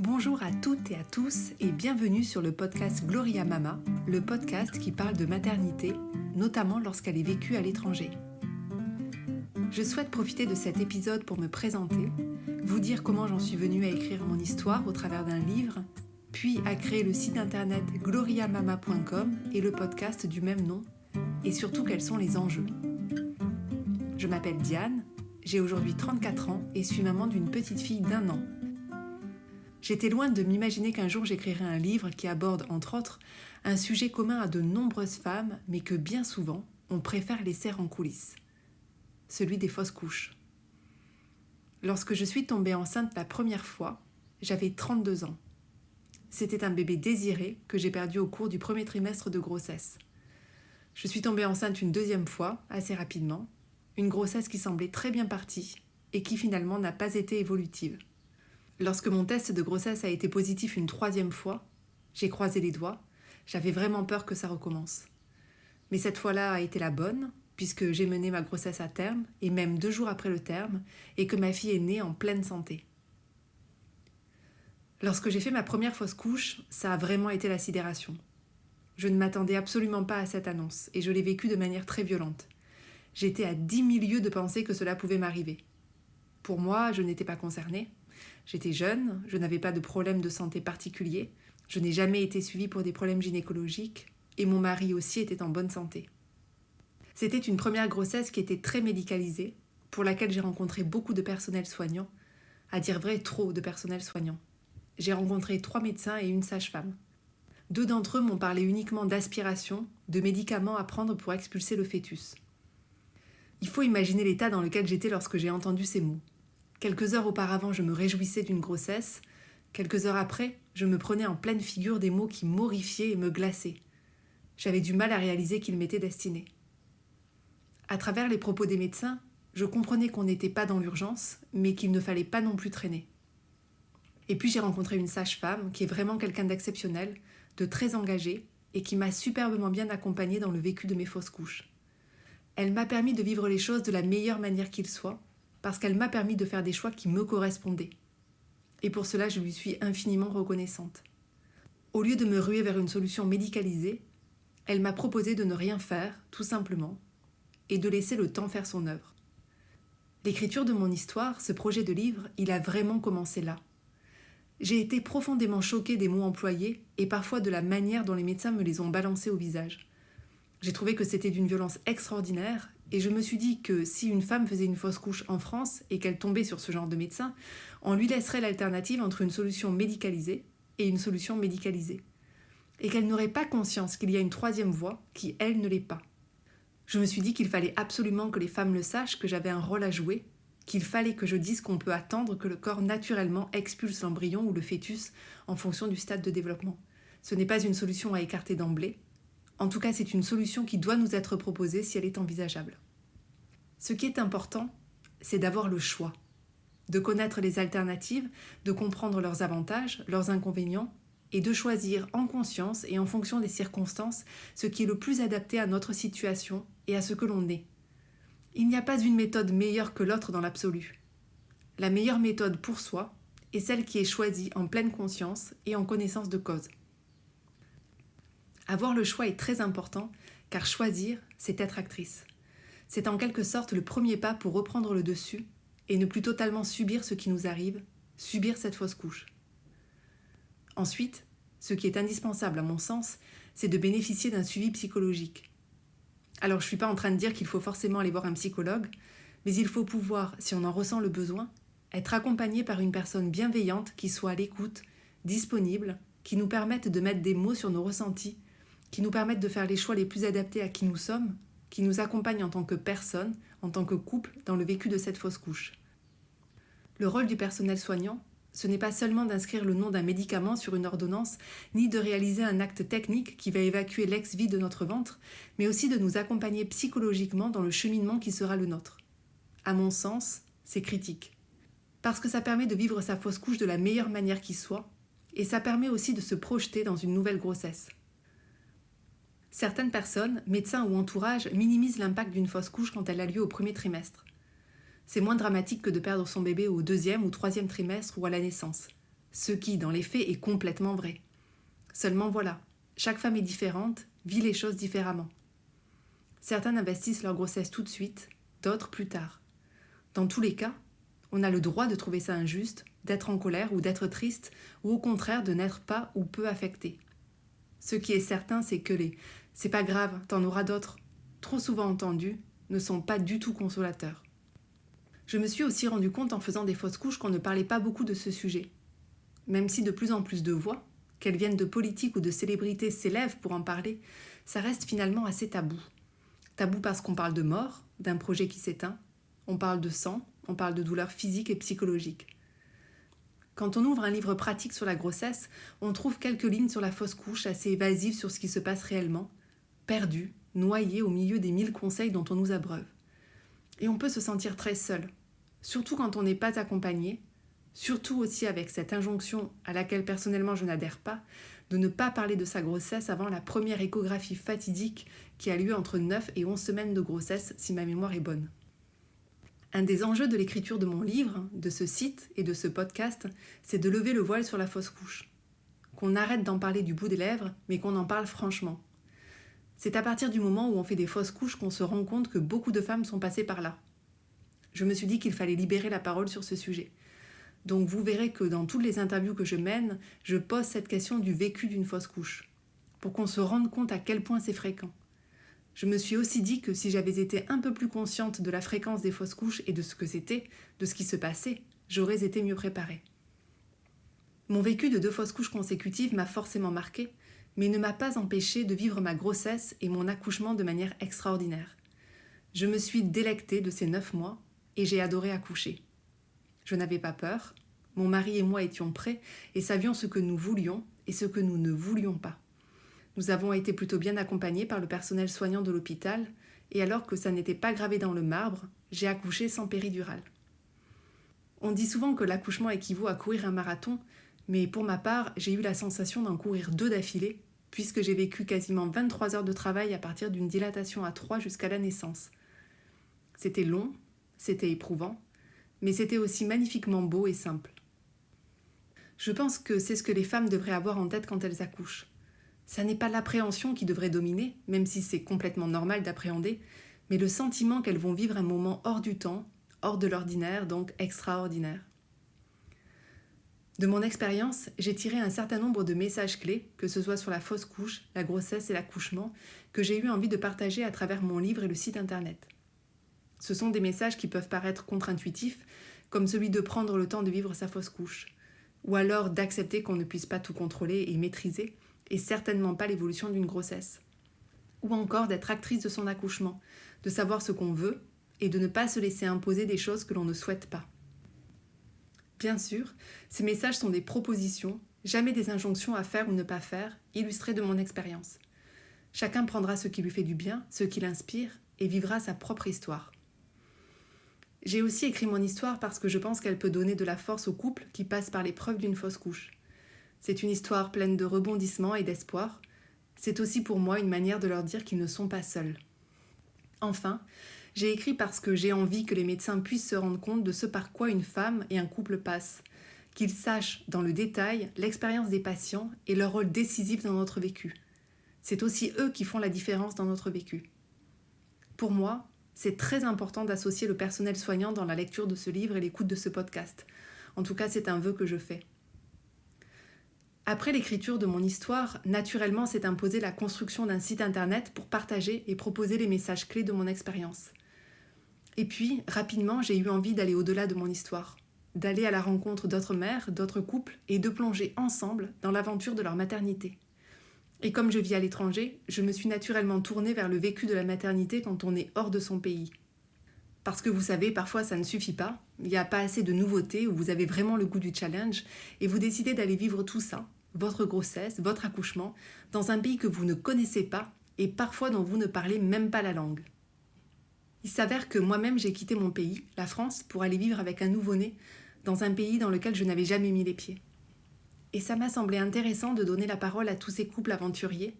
Bonjour à toutes et à tous et bienvenue sur le podcast Gloria Mama, le podcast qui parle de maternité, notamment lorsqu'elle est vécue à l'étranger. Je souhaite profiter de cet épisode pour me présenter, vous dire comment j'en suis venue à écrire mon histoire au travers d'un livre, puis à créer le site internet gloriamama.com et le podcast du même nom, et surtout quels sont les enjeux. Je m'appelle Diane, j'ai aujourd'hui 34 ans et suis maman d'une petite fille d'1 an. J'étais loin de m'imaginer qu'un jour j'écrirais un livre qui aborde, entre autres, un sujet commun à de nombreuses femmes, mais que bien souvent, on préfère laisser en coulisses. Celui des fausses couches. Lorsque je suis tombée enceinte la première fois, j'avais 32 ans. C'était un bébé désiré que j'ai perdu au cours du premier trimestre de grossesse. Je suis tombée enceinte une deuxième fois, assez rapidement, une grossesse qui semblait très bien partie et qui finalement n'a pas été évolutive. Lorsque mon test de grossesse a été positif une 3e fois, j'ai croisé les doigts, j'avais vraiment peur que ça recommence. Mais cette fois-là a été la bonne, puisque j'ai mené ma grossesse à terme, et même 2 jours après le terme, et que ma fille est née en pleine santé. Lorsque j'ai fait ma première fausse couche, ça a vraiment été la sidération. Je ne m'attendais absolument pas à cette annonce, et je l'ai vécue de manière très violente. J'étais à 10 000 lieues de penser que cela pouvait m'arriver. Pour moi, je n'étais pas concernée. J'étais jeune, je n'avais pas de problème de santé particulier, je n'ai jamais été suivie pour des problèmes gynécologiques, et mon mari aussi était en bonne santé. C'était une première grossesse qui était très médicalisée, pour laquelle j'ai rencontré beaucoup de personnel soignant, à dire vrai, trop de personnel soignant. J'ai rencontré 3 médecins et une sage-femme. 2 d'entre eux m'ont parlé uniquement d'aspiration, de médicaments à prendre pour expulser le fœtus. Il faut imaginer l'état dans lequel j'étais lorsque j'ai entendu ces mots. Quelques heures auparavant, je me réjouissais d'une grossesse. Quelques heures après, je me prenais en pleine figure des mots qui m'horrifiaient et me glaçaient. J'avais du mal à réaliser qu'ils m'étaient destinés. À travers les propos des médecins, je comprenais qu'on n'était pas dans l'urgence, mais qu'il ne fallait pas non plus traîner. Et puis j'ai rencontré une sage-femme qui est vraiment quelqu'un d'exceptionnel, de très engagé, et qui m'a superbement bien accompagnée dans le vécu de mes fausses couches. Elle m'a permis de vivre les choses de la meilleure manière qu'il soit, parce qu'elle m'a permis de faire des choix qui me correspondaient. Et pour cela, je lui suis infiniment reconnaissante. Au lieu de me ruer vers une solution médicalisée, elle m'a proposé de ne rien faire, tout simplement, et de laisser le temps faire son œuvre. L'écriture de mon histoire, ce projet de livre, il a vraiment commencé là. J'ai été profondément choquée des mots employés et parfois de la manière dont les médecins me les ont balancés au visage. J'ai trouvé que c'était d'une violence extraordinaire et je me suis dit que si une femme faisait une fausse couche en France et qu'elle tombait sur ce genre de médecin, on lui laisserait l'alternative entre une solution médicalisée et une solution médicalisée. Et qu'elle n'aurait pas conscience qu'il y a une 3e voie qui, elle, ne l'est pas. Je me suis dit qu'il fallait absolument que les femmes le sachent, que j'avais un rôle à jouer, qu'il fallait que je dise qu'on peut attendre que le corps naturellement expulse l'embryon ou le fœtus en fonction du stade de développement. Ce n'est pas une solution à écarter d'emblée. En tout cas, c'est une solution qui doit nous être proposée si elle est envisageable. Ce qui est important, c'est d'avoir le choix, de connaître les alternatives, de comprendre leurs avantages, leurs inconvénients, et de choisir en conscience et en fonction des circonstances ce qui est le plus adapté à notre situation et à ce que l'on est. Il n'y a pas une méthode meilleure que l'autre dans l'absolu. La meilleure méthode pour soi est celle qui est choisie en pleine conscience et en connaissance de cause. Avoir le choix est très important, car choisir, c'est être actrice. C'est en quelque sorte le premier pas pour reprendre le dessus et ne plus totalement subir ce qui nous arrive, subir cette fausse couche. Ensuite, ce qui est indispensable à mon sens, c'est de bénéficier d'un suivi psychologique. Alors je ne suis pas en train de dire qu'il faut forcément aller voir un psychologue, mais il faut pouvoir, si on en ressent le besoin, être accompagné par une personne bienveillante qui soit à l'écoute, disponible, qui nous permette de mettre des mots sur nos ressentis, qui nous permettent de faire les choix les plus adaptés à qui nous sommes, qui nous accompagnent en tant que personne, en tant que couple, dans le vécu de cette fausse couche. Le rôle du personnel soignant, ce n'est pas seulement d'inscrire le nom d'un médicament sur une ordonnance, ni de réaliser un acte technique qui va évacuer l'ex-vie de notre ventre, mais aussi de nous accompagner psychologiquement dans le cheminement qui sera le nôtre. À mon sens, c'est critique. Parce que ça permet de vivre sa fausse couche de la meilleure manière qui soit, et ça permet aussi de se projeter dans une nouvelle grossesse. Certaines personnes, médecins ou entourage, minimisent l'impact d'une fausse couche quand elle a lieu au premier trimestre. C'est moins dramatique que de perdre son bébé au 2e ou 3e trimestre ou à la naissance. ce qui, dans les faits, est complètement vrai. Seulement voilà, chaque femme est différente, vit les choses différemment. Certains investissent leur grossesse tout de suite, d'autres plus tard. Dans tous les cas, on a le droit de trouver ça injuste, d'être en colère ou d'être triste, ou au contraire de n'être pas ou peu affecté. Ce qui est certain, c'est que les « c'est pas grave, t'en auras d'autres », trop souvent entendus, ne sont pas du tout consolateurs. Je me suis aussi rendu compte en faisant des fausses couches qu'on ne parlait pas beaucoup de ce sujet. Même si de plus en plus de voix, qu'elles viennent de politiques ou de célébrités, s'élèvent pour en parler, ça reste finalement assez tabou. Tabou parce qu'on parle de mort, d'un projet qui s'éteint, on parle de sang, on parle de douleurs physiques et psychologiques. Quand on ouvre un livre pratique sur la grossesse, on trouve quelques lignes sur la fausse couche assez évasives sur ce qui se passe réellement, perdues, noyées au milieu des 1000 conseils dont on nous abreuve. Et on peut se sentir très seul, surtout quand on n'est pas accompagné, surtout aussi avec cette injonction à laquelle personnellement je n'adhère pas, de ne pas parler de sa grossesse avant la première échographie fatidique qui a lieu entre 9 et 11 semaines de grossesse si ma mémoire est bonne. Un des enjeux de l'écriture de mon livre, de ce site et de ce podcast, c'est de lever le voile sur la fausse couche. Qu'on arrête d'en parler du bout des lèvres, mais qu'on en parle franchement. C'est à partir du moment où on fait des fausses couches qu'on se rend compte que beaucoup de femmes sont passées par là. Je me suis dit qu'il fallait libérer la parole sur ce sujet. Donc vous verrez que dans toutes les interviews que je mène, je pose cette question du vécu d'une fausse couche, pour qu'on se rende compte à quel point c'est fréquent. Je me suis aussi dit que si j'avais été un peu plus consciente de la fréquence des fausses couches et de ce que c'était, de ce qui se passait, j'aurais été mieux préparée. Mon vécu de 2 fausses couches consécutives m'a forcément marquée, mais ne m'a pas empêchée de vivre ma grossesse et mon accouchement de manière extraordinaire. Je me suis délectée de ces 9 mois et j'ai adoré accoucher. Je n'avais pas peur, mon mari et moi étions prêts et savions ce que nous voulions et ce que nous ne voulions pas. Nous avons été plutôt bien accompagnés par le personnel soignant de l'hôpital, et alors que ça n'était pas gravé dans le marbre, j'ai accouché sans péridurale. On dit souvent que l'accouchement équivaut à courir un marathon, mais pour ma part, j'ai eu la sensation d'en courir 2 d'affilée, puisque j'ai vécu quasiment 23 heures de travail à partir d'une dilatation à 3 jusqu'à la naissance. C'était long, c'était éprouvant, mais c'était aussi magnifiquement beau et simple. Je pense que c'est ce que les femmes devraient avoir en tête quand elles accouchent. Ça n'est pas l'appréhension qui devrait dominer, même si c'est complètement normal d'appréhender, mais le sentiment qu'elles vont vivre un moment hors du temps, hors de l'ordinaire, donc extraordinaire. De mon expérience, j'ai tiré un certain nombre de messages clés, que ce soit sur la fausse couche, la grossesse et l'accouchement, que j'ai eu envie de partager à travers mon livre et le site internet. Ce sont des messages qui peuvent paraître contre-intuitifs, comme celui de prendre le temps de vivre sa fausse couche, ou alors d'accepter qu'on ne puisse pas tout contrôler et maîtriser, et certainement pas l'évolution d'une grossesse. Ou encore d'être actrice de son accouchement, de savoir ce qu'on veut et de ne pas se laisser imposer des choses que l'on ne souhaite pas. Bien sûr, ces messages sont des propositions, jamais des injonctions à faire ou ne pas faire, illustrées de mon expérience. Chacun prendra ce qui lui fait du bien, ce qui l'inspire, et vivra sa propre histoire. J'ai aussi écrit mon histoire parce que je pense qu'elle peut donner de la force aux couples qui passent par l'épreuve d'une fausse couche. C'est une histoire pleine de rebondissements et d'espoir. C'est aussi pour moi une manière de leur dire qu'ils ne sont pas seuls. Enfin, j'ai écrit parce que j'ai envie que les médecins puissent se rendre compte de ce par quoi une femme et un couple passent, qu'ils sachent dans le détail l'expérience des patients et leur rôle décisif dans notre vécu. C'est aussi eux qui font la différence dans notre vécu. Pour moi, c'est très important d'associer le personnel soignant dans la lecture de ce livre et l'écoute de ce podcast. En tout cas, c'est un vœu que je fais. Après l'écriture de mon histoire, naturellement s'est imposée la construction d'un site internet pour partager et proposer les messages clés de mon expérience. Et puis, rapidement, j'ai eu envie d'aller au-delà de mon histoire, d'aller à la rencontre d'autres mères, d'autres couples et de plonger ensemble dans l'aventure de leur maternité. Et comme je vis à l'étranger, je me suis naturellement tournée vers le vécu de la maternité quand on est hors de son pays. Parce que vous savez, parfois ça ne suffit pas, il n'y a pas assez de nouveautés ou vous avez vraiment le goût du challenge et vous décidez d'aller vivre tout ça, votre grossesse, votre accouchement, dans un pays que vous ne connaissez pas et parfois dont vous ne parlez même pas la langue. Il s'avère que moi-même j'ai quitté mon pays, la France, pour aller vivre avec un nouveau-né dans un pays dans lequel je n'avais jamais mis les pieds. Et ça m'a semblé intéressant de donner la parole à tous ces couples aventuriers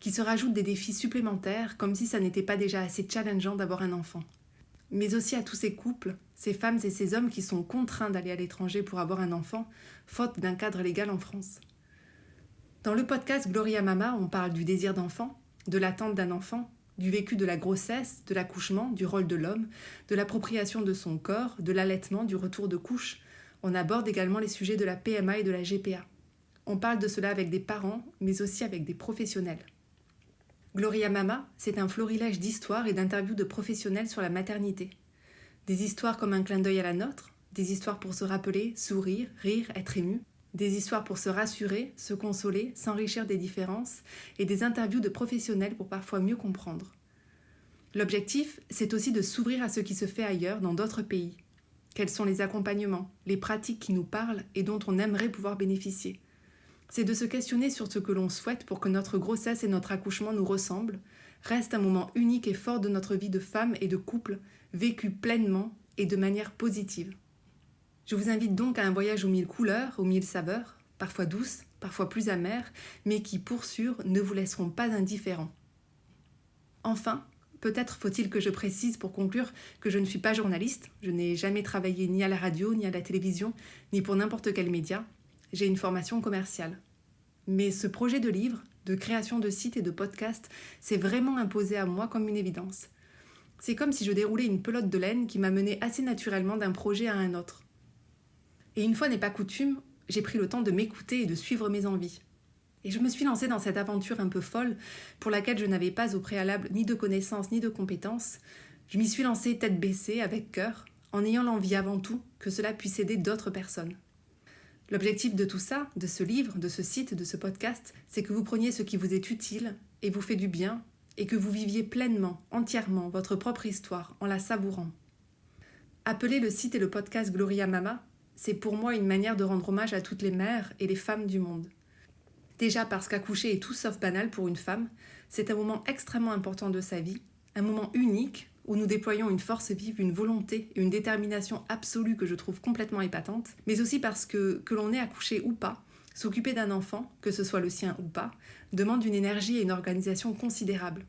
qui se rajoutent des défis supplémentaires comme si ça n'était pas déjà assez challengeant d'avoir un enfant. mais aussi à tous ces couples, ces femmes et ces hommes qui sont contraints d'aller à l'étranger pour avoir un enfant, faute d'un cadre légal en France. Dans le podcast Gloria Mama, on parle du désir d'enfant, de l'attente d'un enfant, du vécu de la grossesse, de l'accouchement, du rôle de l'homme, de l'appropriation de son corps, de l'allaitement, du retour de couche. On aborde également les sujets de la PMA et de la GPA. On parle de cela avec des parents, mais aussi avec des professionnels. Gloria Mama, c'est un florilège d'histoires et d'interviews de professionnels sur la maternité. Des histoires comme un clin d'œil à la nôtre, des histoires pour se rappeler, sourire, rire, être ému, des histoires pour se rassurer, se consoler, s'enrichir des différences, et des interviews de professionnels pour parfois mieux comprendre. L'objectif, c'est aussi de s'ouvrir à ce qui se fait ailleurs, dans d'autres pays. Quels sont les accompagnements, les pratiques qui nous parlent et dont on aimerait pouvoir bénéficier. C'est de se questionner sur ce que l'on souhaite pour que notre grossesse et notre accouchement nous ressemblent, restent un moment unique et fort de notre vie de femme et de couple, vécu pleinement et de manière positive. Je vous invite donc à un voyage aux 1000 couleurs, aux 1000 saveurs, parfois douces, parfois plus amères, mais qui, pour sûr, ne vous laisseront pas indifférents. Enfin, peut-être faut-il que je précise pour conclure que je ne suis pas journaliste, je n'ai jamais travaillé ni à la radio, ni à la télévision, ni pour n'importe quel média. J'ai une formation commerciale. Mais ce projet de livre, de création de sites et de podcasts, s'est vraiment imposé à moi comme une évidence. C'est comme si je déroulais une pelote de laine qui m'a mené assez naturellement d'un projet à un autre. Et une fois n'est pas coutume, j'ai pris le temps de m'écouter et de suivre mes envies. Et je me suis lancée dans cette aventure un peu folle, pour laquelle je n'avais pas au préalable ni de connaissances ni de compétences. Je m'y suis lancée tête baissée, avec cœur, en ayant l'envie avant tout que cela puisse aider d'autres personnes. L'objectif de tout ça, de ce livre, de ce site, de ce podcast, c'est que vous preniez ce qui vous est utile et vous fait du bien, et que vous viviez pleinement, entièrement, votre propre histoire, en la savourant. Appeler le site et le podcast Gloria Mama, c'est pour moi une manière de rendre hommage à toutes les mères et les femmes du monde. Déjà parce qu'accoucher est tout sauf banal pour une femme, c'est un moment extrêmement important de sa vie, un moment unique où nous déployons une force vive, une volonté et une détermination absolue que je trouve complètement épatante, mais aussi parce que l'on ait accouché ou pas, s'occuper d'un enfant, que ce soit le sien ou pas, demande une énergie et une organisation considérables.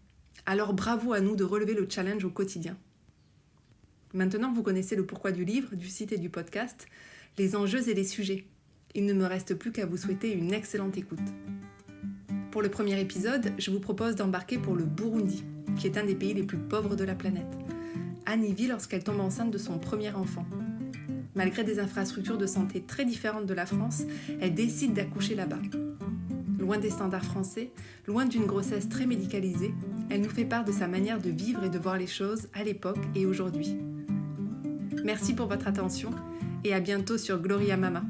Alors bravo à nous de relever le challenge au quotidien. Maintenant, vous connaissez le pourquoi du livre, du site et du podcast, les enjeux et les sujets. Il ne me reste plus qu'à vous souhaiter une excellente écoute. Pour le premier épisode, je vous propose d'embarquer pour le Burundi, qui est un des pays les plus pauvres de la planète. Anne y vit lorsqu'elle tombe enceinte de son premier enfant. Malgré des infrastructures de santé très différentes de la France, elle décide d'accoucher là-bas. Loin des standards français, loin d'une grossesse très médicalisée, elle nous fait part de sa manière de vivre et de voir les choses à l'époque et aujourd'hui. Merci pour votre attention et à bientôt sur Gloria Mama.